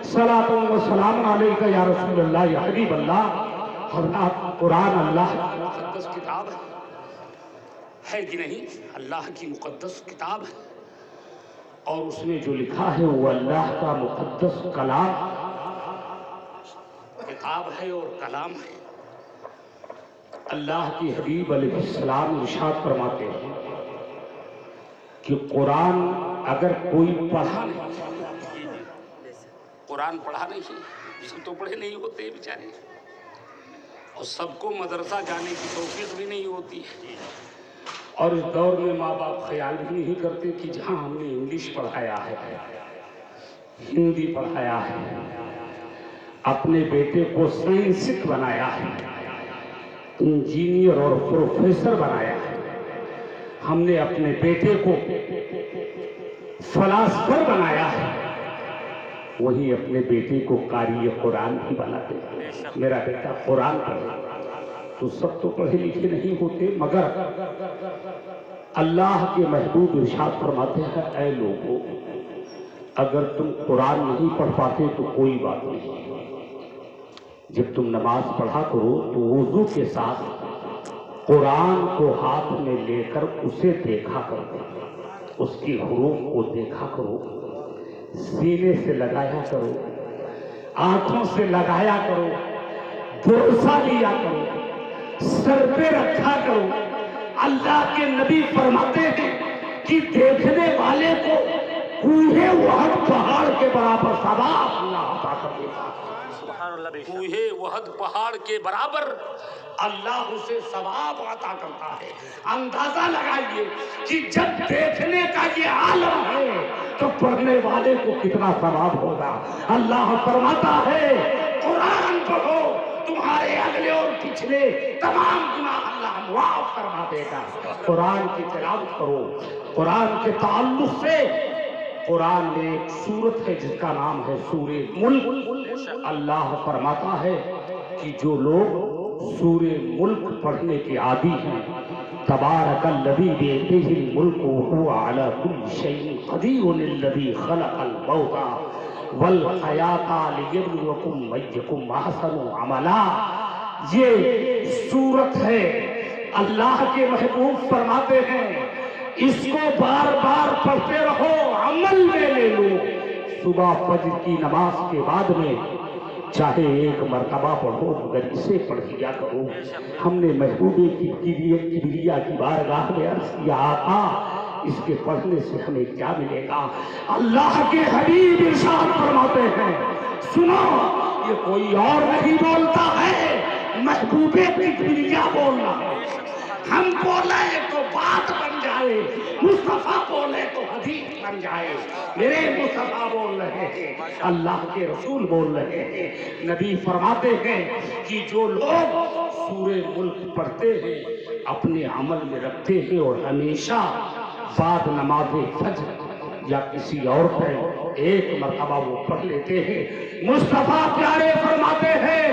सलातो व सलाम अलैका या रसूल अल्लाह या हबीब अल्लाह। कुरान अल्लाह की मुक़द्दस किताब है कि नहीं? अल्लाह की मुक़द्दस किताब है और उसमें जो लिखा है वो अल्लाह का मुक़द्दस कलाम किताब है और कलाम है। अल्लाह की हबीब अलैहिस्सलाम इरशाद फरमाते हैं कि कुरान अगर कोई पढ़ा नहीं, कुरान पढ़ा नहीं, सब तो पढ़े नहीं होते बेचारे, और सबको मदरसा जाने की तौफीक भी नहीं होती है। और इस दौर में माँ बाप ख्याल भी नहीं करते कि जहाँ हमने इंग्लिश पढ़ाया है, हिंदी पढ़ाया है, अपने बेटे को साइंसिस्ट बनाया है, इंजीनियर और प्रोफेसर बनाया है, हमने अपने बेटे को फलासफर बनाया है, वही अपने बेटे को कारी कुरान भी बना देगा। मेरा बेटा कुरान पढ़े, तो सब तो पढ़े लिखे नहीं होते, मगर अल्लाह के महबूब इरशाद फरमाते हैं, ऐ लोगों, अगर तुम कुरान नहीं पढ़ पाते तो कोई बात नहीं, जब तुम नमाज पढ़ा करो तो वुज़ू के साथ कुरान को हाथ में लेकर उसे देखा करो, उसके हुरूफ को देखा करो, सीने से लगाया करो, आंखों से लगाया करो, बोसा लिया करो, सर पे रखा करो। अल्लाह के नबी फरमाते हैं कि देखने वाले को कूहे वहद पहाड़ के बराबर सवाब अल्लाह अता कर देगा। कूहे वहद पहाड़ के बराबर अल्लाह उसे सवाब अता करता है। अंदाजा लगाइए कि जब देखने का ये आलम है तो पढ़ने वाले को कितना सवाब होगा। अल्लाह फरमाता है, कुरान पढ़ो, तुम्हारे अगले और पिछले तमाम गुनाह अल्लाह माफ करवा देगा। कुरान की तिलावत करो। कुरान के ताल्लुक से कुरान में एक सूरत है जिसका नाम है सूरे मुल्क। अल्लाह फरमाता है कि जो लोग सूरे मुल्क पढ़ने के आदी हैं, तबारकल्लज़ी बियदिहिल मुल्क व हुवा अला कुल्लि शैइन क़दीरुल्लज़ी खलक़ल मौता वल हयाता लियब्लुवकुम अय्युकुम अहसनु अमला। ये सूरत है, अल्लाह के महबूब फरमाते हैं इसको बार बार पढ़ते रहो, अमल में ले लो। सुबह फज्र की नमाज के बाद में चाहे एक मर्तबा पढ़ो, मगर इसे पढ़ लिया करो। हमने महबूबे की किबरिया की बारगाह में अर्ज़ किया, आका इसके पढ़ने से हमें क्या मिलेगा? अल्लाह के हबीब इरशाद फरमाते हैं, सुनो, ये कोई और नहीं बोलता है, महबूबे की किबरिया बोल रहा है। हम बोले तो बात बन जाए, मुस्तफा बोले तो हदीस बन जाए। मेरे मुस्तफा बोल रहे हैं, अल्लाह के रसूल बोल रहे हैं। नबी फरमाते हैं कि जो लोग सूरे मुल्क पढ़ते हैं, अपने अमल में रखते हैं और हमेशा बाद नमाज़े फज्र या किसी और पर एक मरतबा वो पढ़ लेते हैं, मुस्तफा प्यारे फरमाते हैं,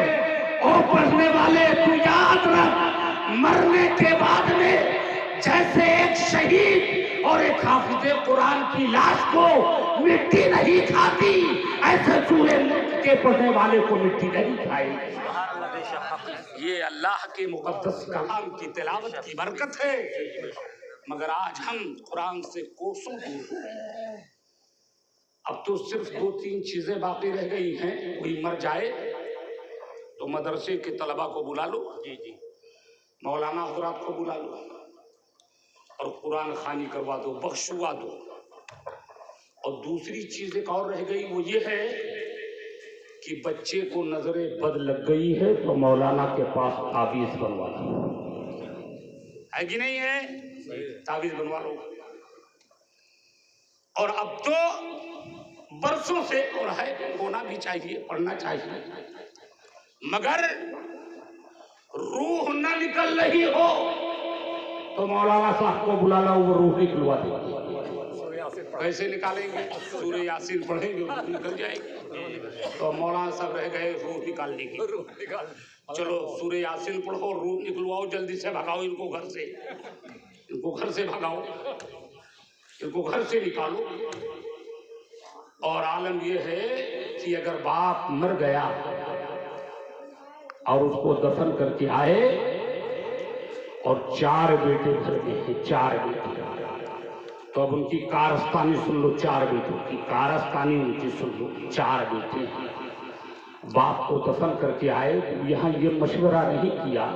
ओ पढ़ने वाले तू याद रख, मरने के बाद में जैसे एक शहीद और एक हाफिज़े कुरान की लाश को मिट्टी नहीं खाती, ऐसे सूरे मुल्क के पढ़ने वाले को मिट्टी नहीं खाएगी। ये अल्लाह के मुक़द्दस कलाम की तिलावत की बरकत है। मगर आज हम कुरान से कोसों दूर हैं। अब तो सिर्फ 2-3 चीजें बाकी रह गई हैं। कोई मर जाए तो मदरसे के तलबा को बुला लो, मौलाना हज़रात को बुला लो और कुरान खानी करवा दो, बख्शुआ दो। और दूसरी चीज एक और रह गई, वो ये है कि बच्चे को नजरे बद लग गई है तो मौलाना के पास ताबीज बनवा लो, है कि नहीं है? ताबीज बनवा लो। और अब तो बरसों से और है, होना भी चाहिए, पढ़ना चाहिए, मगर रूह न निकल रही हो तो मौलाना साहब को बुला लो, वो रूह निकलवा देंगे। कैसे निकालेंगे? सूरह यासीन पढ़ेंगे, रूह निकल जाएगी। तो मौलाना साहब रह गए रूह निकालने की। चलो सूरह यासीन पढ़ो, रूह निकलवाओ, जल्दी से भगाओ इनको घर से, इनको घर से भगाओ, इनको घर से निकालो। और आलम ये है کہ اگر باپ مر گیا اور اس کو دفن کر کے آئے اور 4 بیٹے گھر میں ہیں، 4 بیٹے، تو اب ان کی کارستانی سن لو، 4 بیٹوں کی کارستانی ان کی سن لو، 4 بیٹے ہیں، باپ کو دفن کر کے آئے، یہاں یہ مشورہ نہیں کیا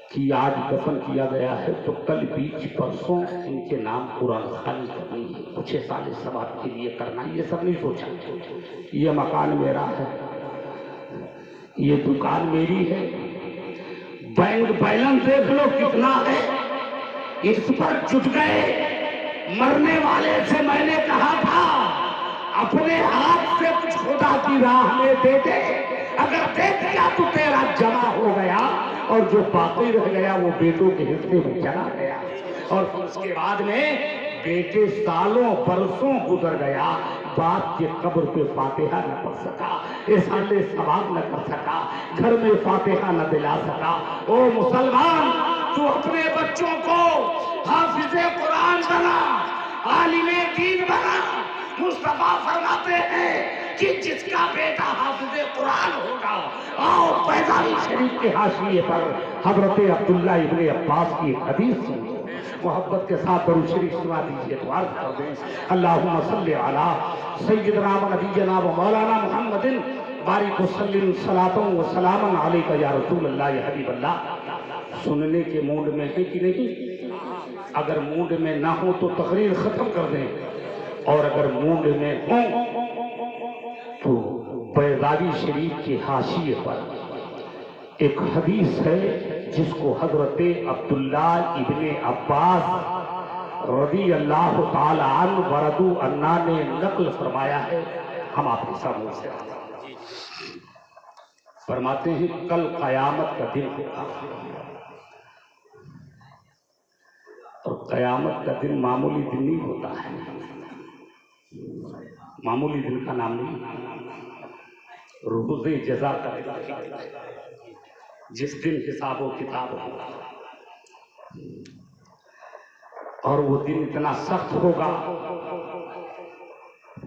کہ آج دفن کیا گیا ہے تو کل بیچ پرسوں ان کے نام قرآن خوانی کرنی ہے، کچھ سال ثواب کے لیے کرنا ہے، یہ سب نہیں سوچا۔ یہ مکان میرا ہے، یہ دکان میری ہے، بینک بیلنس دیکھ لو کتنا ہے، اس پر جٹ گئے۔ مرنے والے سے میں نے کہا تھا اپنے ہاتھ سے کچھ خدا کی راہ میں دے دے، اگر دے دیا تو تیرا جمع ہو گیا، اور جو باقی رہ گیا وہ بیٹوں کے حصے میں چلا گیا۔ اور پھر اس کے بعد میں بیٹے سالوں برسوں گزر گیا، باپ کے قبر پہ فاتحہ نہ پڑھ سکا، احسان ثواب نہ کر سکا، گھر میں فاتحہ نہ دلا سکا۔ او مسلمان، تو اپنے بچوں کو حافظ قرآن بنا، عالم دین بنا۔ مصطفیٰ فرماتے ہیں کہ جس کا بیٹا حافظ قرآن ہوگا، آؤ پیدائش شریف کے حاشیے پر حضرت عبداللہ ابن عباس کی ایک حدیث سنو، محبت کے ساتھ درود شریف سنا دیجیے تو عرض کر دیں، اللہم صلی علی سیدنا و نبینا و مولانا محمد بارک وسلم صلاۃ و سلام علیک یا رسول اللہ یا حبیب اللہ۔ سننے کے موڈ میں ہے کہ نہیں؟ اگر موڈ میں نہ ہو تو تقریر ختم کر دیں، اور اگر موڈ میں ہوں تو بیضاوی شریف کے حاشیے پر ایک حدیث ہے جس کو حضرت عبداللہ ابن عباس رضی اللہ تعالی عنہ ورضوا عنہ نے نقل فرمایا ہے، ہم آپ کے سامنے سے فرماتے ہیں کل قیامت کا دن ہوگا، اور قیامت کا دن معمولی دن نہیں ہوتا ہے، معمولی دن کا نام نہیں، روز جزا کا دن، جس دن حساب و کتاب ہوگا، اور وہ دن اتنا سخت ہوگا،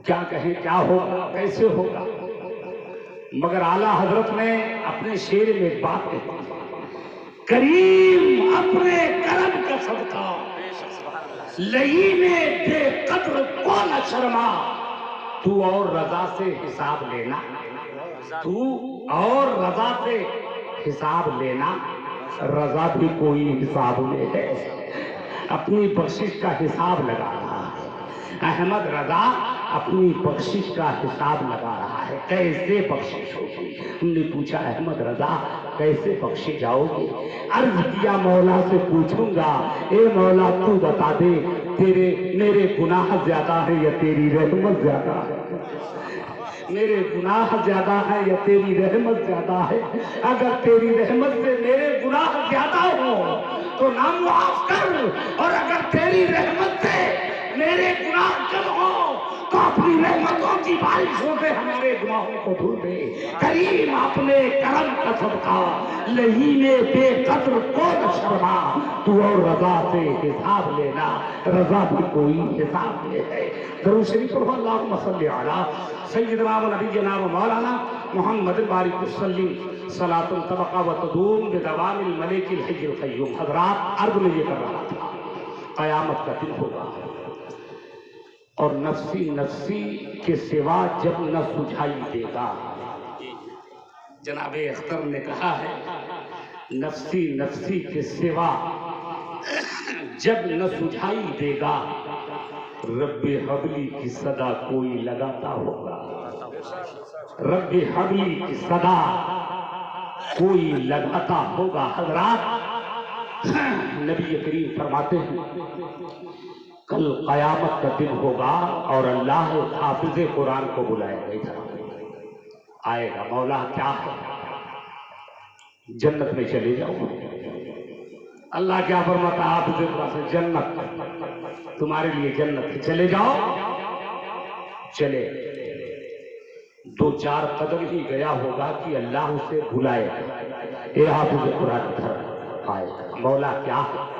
کیا کہیں کیا ہوگا کیسے ہوگا، مگر اعلیٰ حضرت نے اپنے شعر میں ایک بات کہی، کریم اپنے کرم کا صدقہ لئیم بے قدر کو نہ شرما، تو اور رضا سے حساب لینا، تو اور رضا سے حساب لینا، رضا بھی کوئی حساب لے ہے، اپنی بخشش کا حساب لگا رہا ہے، احمد رضا اپنی بخشش کا حساب لگا رہا ہے، کیسے بخشش ہوگی؟ ہم نے پوچھا احمد رضا کیسے بخشے جاؤ گے؟ عرض کیا مولا سے پوچھوں گا، اے مولا تو بتا دے میرے گناہ زیادہ ہے یا تیری رحمت زیادہ ہے؟ میرے گناہ زیادہ ہے یا تیری رحمت زیادہ ہے؟ اگر تیری رحمت سے میرے گناہ زیادہ ہو تو نہ معاف کر، اور اگر تیری رحمت سے میرے گناہ کم ہو تو اپنی رحمتوں کی بارشوں سے ہمارے گناہوں کو دھل دے۔ کریم اپنے کرم کا صدقہ لہیم بے قدر کو نہ شرما، تو اور رضا سے حساب لینا، رضا بھی کوئی حساب لے ہے۔ درود شریف پڑھو، اللہم صلی علی سیدنا و نبینا و مولانا محمد بارک وسلم صلاۃ تبقى وتدوم بدوام الملک الحی القیوم۔ حضرات عرض میں یہ کر رہا تھا قیامت کا دن ہوگا، اور نفسی نفسی کے سوا جب نہ سجھائی دے گا، جناب اختر نے کہا ہے نفسی نفسی کے سوا جب نہ سجھائی دے گا، رب حبلی کی صدا کوئی لگاتا ہوگا، رب حبلی کی صدا کوئی لگاتا ہوگا۔ حضرات نبی کریم فرماتے ہیں کل قیامت کا دن ہوگا اور اللہ حافظ قرآن کو بلائے گا، ادھر آئے گا، مولا کیا ہے؟ جنت میں چلے جاؤ۔ اللہ کیا فرماتا ہے حافظ قرآن سے؟ جنت تمہارے لیے جنت ہے، چلے جاؤ۔ چلے 2-4 قدم ہی گیا ہوگا کہ اللہ اسے بلائے گا، اے حافظ قرآن ادھر آئے گا، مولا کیا ہے؟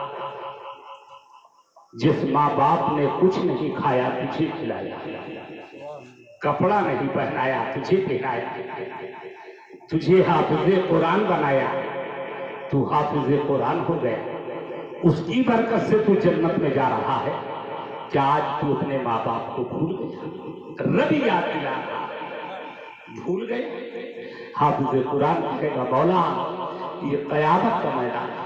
جس ماں باپ نے کچھ نہیں کھایا تجھے کھلایا، कपड़ा नहीं पहनाया, तुझे पहनाया, तुझे हाफिज़े कुरान बनाया, तू हाफिज़े कुरान हो गया। उसकी बरकत से तू जन्नत में जा रहा है। क्या आज तू अपने माँ बाप को भूल गया? रब याद दिला रहा है, भूल गए? हाफिज़े कुरान कहेगा मौला ये क़यामत का मैदान है,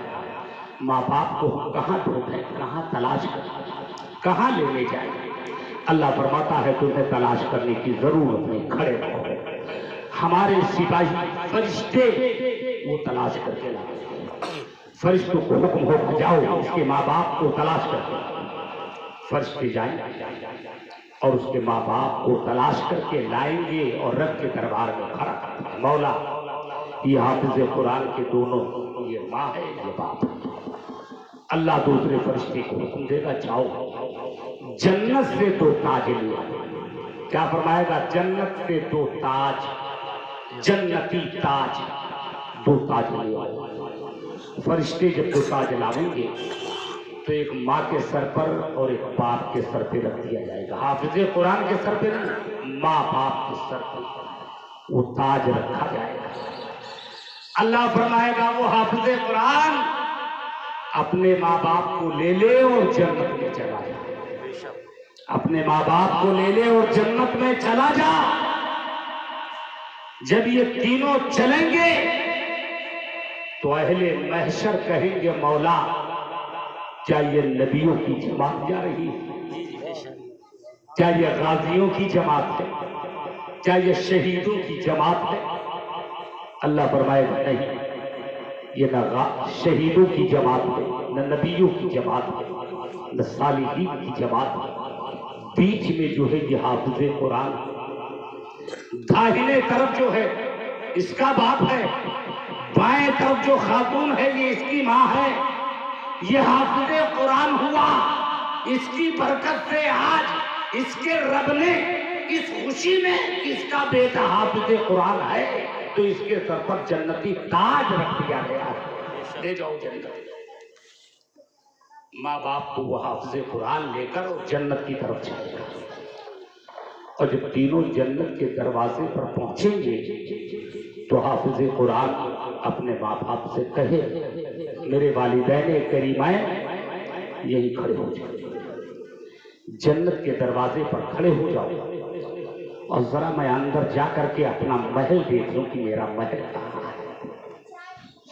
माँ बाप को हम कहाँ ढूंढें, कहाँ तलाश करें, कहाँ लेने जाएं? अल्लाह फरमाता है तुम्हें तलाश करने की जरूरत नहीं, खड़े रहो। हमारे सिपाही फरिश्ते वो तलाश करके लाए। फरिश्तों को हुक्म हो जाओ उसके माँ बाप को तलाश करके। फरिश्ते जाएंगे और उसके माँ बाप को तलाश करके लाएंगे और रब के दरबार में खड़ा कर मौला ये हाफिज़े कुरान के दोनों, ये माँ है ये बाप है। अल्लाह दूसरे फरिश्ते को हुक्म देगा जाओ जन्नत से 2 ताज ले आओ। क्या फरमाएगा? जन्नत से 2 ताज, जन्नती ताज, 2 ताज ले आओ। फरिश्ते जब 2 ताज लाएंगे तो एक माँ के सर पर और एक बाप के सर पे रख दिया जाएगा। हाफिज़े कुरान के सर पे नहीं, माँ बाप के सर पे वो ताज रखा जाएगा। अल्लाह फरमाएगा वो हाफिज़े कुरान अपने माँ बाप को ले ले और जन्नत में चला जा। अपने माँ बाप को ले ले और जन्नत में चला जा। जब ये तीनों चलेंगे तो अहले महशर कहेंगे मौला क्या ये नबियों की जमात जा रही है? क्या ये गाजियों की जमात है? क्या ये शहीदों की जमात है? अल्लाह फरमाएगा नहीं, ये न शहीदों की जमात है, न नबियों की जमात है, न सालिहीन की जमात है। बीच में जो है ये हाफिज़े कुरान। दाहिने तरफ जो है इसका बाप है, बाएं तरफ जो खातून है ये इसकी माँ है। ये हाफिज़े कुरान हुआ, इसकी बरकत से आज इसके रब ने इस खुशी में इसका बेटा हाफिज़े कुरान है तो इसके सर पर जन्नती ताज रख दिया गया है। ले जाओ जन्नत। माँ बाप को वो हाफिज़े कुरान लेकर और जन्नत की तरफ जाएगा। और जब तीनों जन्नत के दरवाजे पर पहुंचेंगे तो हाफिज़े कुरान अपने माँ बाप से कहे मेरे वालिदैन करीमाइन यही खड़े हो जाओ, जन्नत के दरवाजे पर खड़े हो जाओ और जरा मैं अंदर जा करके अपना महल देख लूं कि मेरा महल कहाँ है।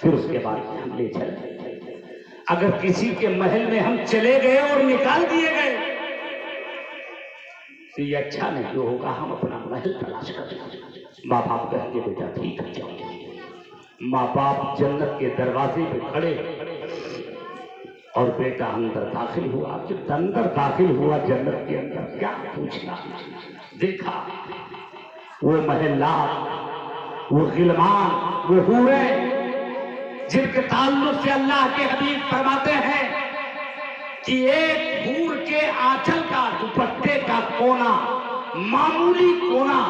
फिर उसके बाद हम ले चले। अगर किसी के महल में हम चले गए और निकाल दिए गए तो ये अच्छा नहीं होगा, हम अपना महल तलाश करें। माँ बाप कहेंगे बेटा ठीक है जाओ। माँ बाप जन्नत के दरवाजे पे खड़े और बेटा अंदर दाखिल हुआ। जब अंदर दाखिल हुआ जन्नत के अंदर क्या पूछना, देखा वो महल्ला, वो गिलमान, वो हूरे जिनके ताल्लुक से अल्लाह के हबीब फरमाते हैं कि एक हूर के आंचल का दुपट्टे का कोना, मामूली कोना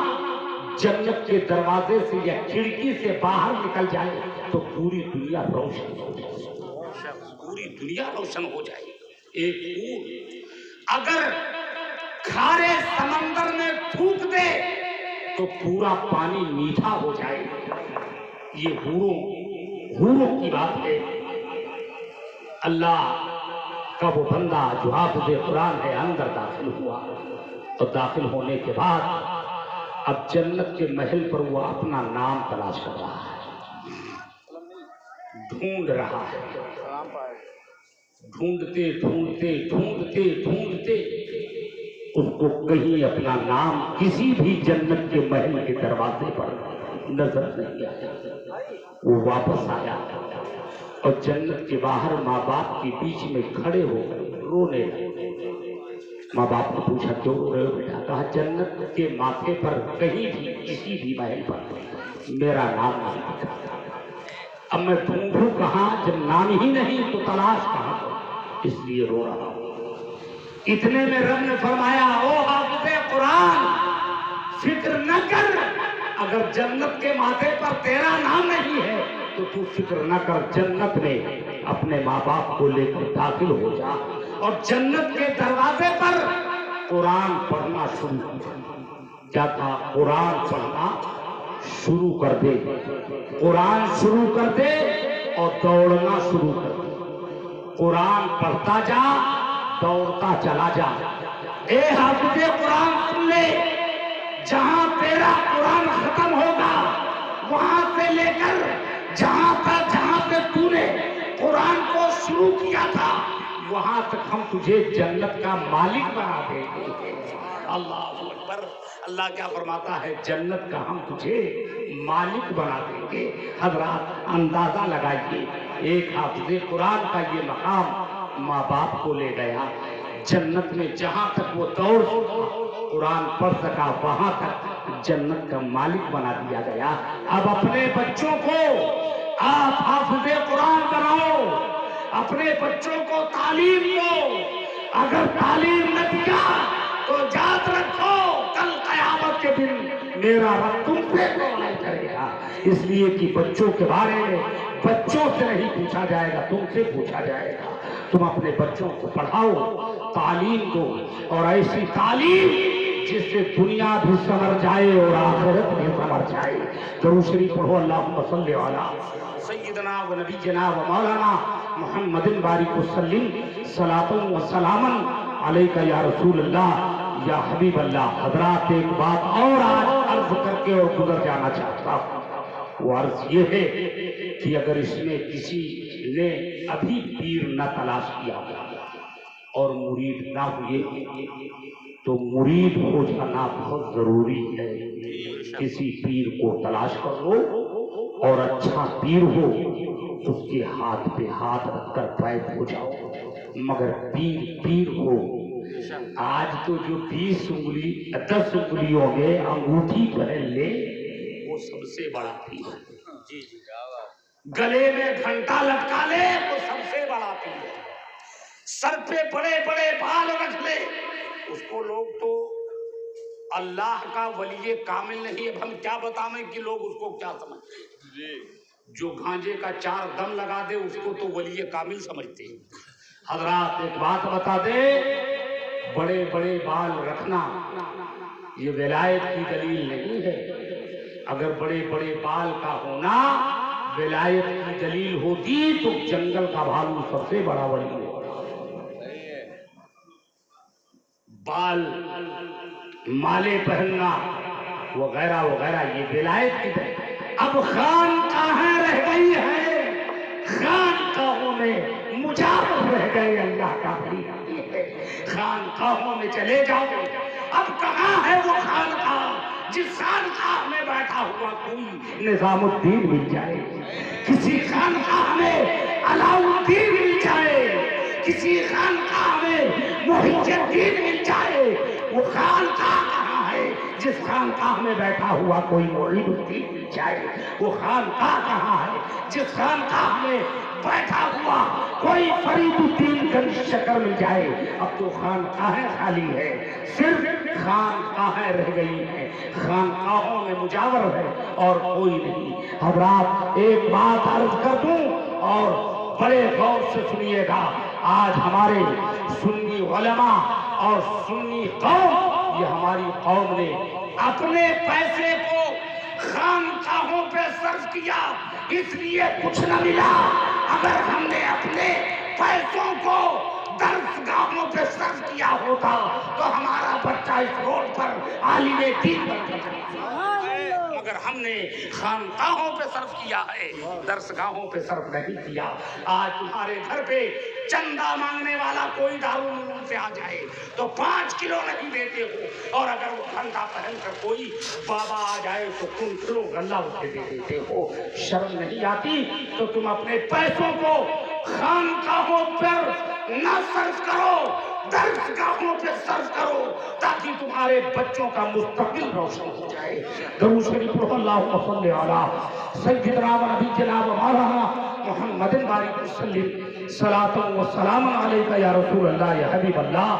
जन्नत के दरवाजे से या खिड़की से बाहर निकल जाए तो पूरी दुनिया रोशन हो जाए, पूरी दुनिया रोशन हो जाए। एक हूर अगर खारे समंदर में थूक दे तो पूरा पानी मीठा हो जाए। ये हूरों की बात है। अल्लाह का वो बंदा जो हाफिज़े कुरान है अंदर दाखिल हुआ और दाखिल होने के बाद अब जन्नत के महल पर वो अपना नाम तलाश कर रहा है, ढूंढ रहा है। ढूंढते ढूंढते ढूंढते ढूंढते उसको कहीं अपना नाम किसी भी जन्नत के महल के दरवाजे पर नजर नहीं आया। वो वापस आया और जन्नत के बाहर माँ बाप के बीच में खड़े हो रोने लगे। माँ बाप ने पूछा क्यों रो रहे हो बेटा? कहा जन्नत के माथे पर कहीं भी किसी भी महल पर मेरा नाम नहीं लिखा। अब मैं ढूंढूं कहाँ जब नाम ही नहीं तो तलाश कहाँ, इसलिए रो रहा हूं। इतने में रब ने फरमाया ओ हाफिज़े कुरान फिक्र न कर, अगर जन्नत के माथे पर तेरा नाम नहीं है तो तू फिक्र न कर, जन्नत में अपने माँ बाप को लेकर दाखिल हो जा और जन्नत के दरवाजे पर कुरान पढ़ना शुरू कर। کیا تھا؟ قرآن پڑھنا شروع کر دے، قرآن شروع کر دے اور دوڑنا شروع کر دے۔ قرآن پڑھتا جا، دوڑتا چلا جا۔ اے حافظ قرآن سن لے، جہاں تیرا قرآن ختم ہوگا وہاں سے لے کر جہاں سے تو نے قرآن کو شروع کیا تھا وہاں تک ہم تجھے جنت کا مالک بنا دیں گے۔ اللہ اکبر۔ اللہ کیا فرماتا ہے؟ جنت کا ہم تجھے مالک بنا دیں گے۔ حضرات اندازہ لگائیے، ایک حافظ قرآن کا یہ مقام ماں باپ کو لے گیا جنت میں، جہاں تک وہ دوڑ قرآن پڑھ سکا وہاں تک جنت کا مالک بنا دیا گیا۔ اب اپنے بچوں کو آپ حافظ قرآن بناؤ، اپنے بچوں کو تعلیم دو۔ اگر تعلیم نہ دیا تو یاد رکھو کل قیامت کے دن میرا رب تم سے سوال کرے گا۔ اس لیے کہ بچوں کے بارے میں بچوں سے نہیں پوچھا جائے گا، تم سے پوچھا جائے گا۔ تم اپنے بچوں کو پڑھاؤ، تعلیم دو، اور ایسی تعلیم جس سے دنیا بھی سنور جائے اور آخرت بھی سنور جائے۔ درود شریف پڑھو، اللہم صلی علی سیدنا و نبینا و مولانا محمد بارک وسلم، صلاۃ و سلاما علیکہ یا رسول اللہ یا حبیب اللہ۔ حضرات ایک بات اور آج عرض کر کے اور گزر جانا چاہتا ہوں، وہ عرض یہ ہے کہ اگر اس میں کسی نے ابھی پیر نہ تلاش کیا اور مرید نہ ہوئے تو مرید ہو جانا بہت ضروری ہے۔ کسی پیر کو تلاش کر لو اور اچھا پیر ہو اس کے ہاتھ پہ ہاتھ رکھ کر بیعت ہو جاؤ، مگر پیر ہو۔ آج تو جو 20 انگلی 10 انگلیوں میں انگوٹھی پہن لے وہ سب سے بڑا پیر ہے۔ گلے میں گھنٹا لٹکا لے وہ سب سے بڑا پیر ہے۔ سر پہ بڑے بڑے بال رکھ لے اس کو لوگ تو اللہ کا ولی کامل نہیں۔ اب ہم کیا بتائیں کہ لوگ اس کو کیا سمجھتے ہیں؟ جو گھانجے کا 4 دم لگا دے اس کو تو ولی کامل سمجھتے ہیں۔ حضرات ایک بات بتا دے، بڑے بڑے بال رکھنا یہ ولایت کی دلیل نہیں ہے۔ اگر بڑے بڑے بال کا ہونا ولایت کی دلیل ہوتی تو جنگل کا بھالو سب سے بڑا ولی ہے۔ بال مالے پہننا وغیرہ وغیرہ یہ ولایت کی دلیل۔ اب خانقاہیں رہ گئی ہیں، خانقاہوں میں مجاور رہ گئے اللہ کا ولی۔ خانقاہوں میں چلے جاؤ، اب کہاں ہے وہ خانقاہ جس خانقاہ میں بیٹھا ہوا کوئی نظام الدین مل جائے، کسی خانقاہ میں علاء الدین مل جائے، کسی خانقاہ میں محی الدین مل جائے۔ وہ خانقاہ کہاں ہے جس خانقاہ میں بیٹھا ہوا کوئی معید الدین مل جائے؟ وہ خانقاہ کہاں ہے جس خانقاہ میں بیٹھا ہوا کوئی فرید الدین گنج شکر مل جائے؟ اب تو خانقاہیں خالی ہے، صرف خانقاہیں رہ گئی ہیں، خانقاہوں میں مجاور ہے اور کوئی نہیں۔ حضرات ایک بات عرض کر دوں اور بڑے غور سے سنیے گا، آج ہمارے سنی علماء اور سنی قوم، یہ ہماری قوم نے اپنے پیسے کو خانقاہوں پہ صرف کیا، اس لیے کچھ نہ ملا۔ اگر ہم نے اپنے پیسوں کو درسگاہوں پہ صرف کیا ہوتا تو ہمارا بچہ اس روڈ پر عالم دین بن جاتا۔ مگر ہم نے خانقاہوں پہ صرف کیا ہے، درسگاہوں پہ صرف نہیں کیا۔ آج تمہارے گھر پہ چندہ مانگنے والا کوئی دارالعلوم سے آ جائے تو 5 کلو نہیں دیتے ہو، اور اگر وہ گھنٹہ پہن کر کوئی بابا آ جائے تو تم کلو غلہ اسے دے دیتے ہو۔ شرم نہیں آتی؟ تو تم اپنے پیسوں کو خانقاہوں پر نہ صرف کرو، درسگاہوں پہ صرف کرو تاکہ تمہارے بچوں کا مستقبل روشن ہو جائے۔ درود شریف پڑھو، اللہم صلی علی سیدنا و نبینا و مولانا محمد بارک وسلم، صلاۃ و سلام علیکہ یا رسول اللہ یا حبیب اللہ۔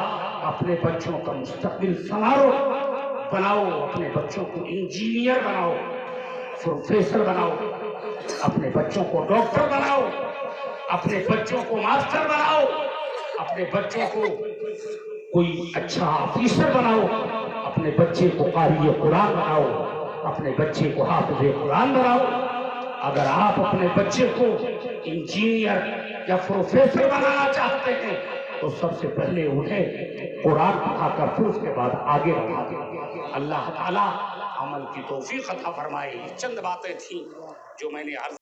اپنے بچوں کا مستقبل سنوارو، بناؤ، اپنے بچوں کو انجینئر بناؤ، پروفیسر بناؤ، اپنے بچوں کو ڈاکٹر بناؤ، اپنے بچوں کو ماسٹر بناؤ، اپنے بچوں کو کوئی اچھا آفیسر بناؤ، اپنے بچے کو قاری قرآن بناؤ، اپنے بچے کو حافظ قرآن بناؤ۔ اگر آپ اپنے بچے کو انجینئر یا پروفیسر بنانا چاہتے ہیں تو سب سے پہلے انہیں قرآن پڑھا کر پھر اس کے بعد آگے بڑھا دیں۔ اللہ تعالیٰ عمل کی توفیق عطا فرمائے۔ یہ چند باتیں تھیں جو میں نے عرض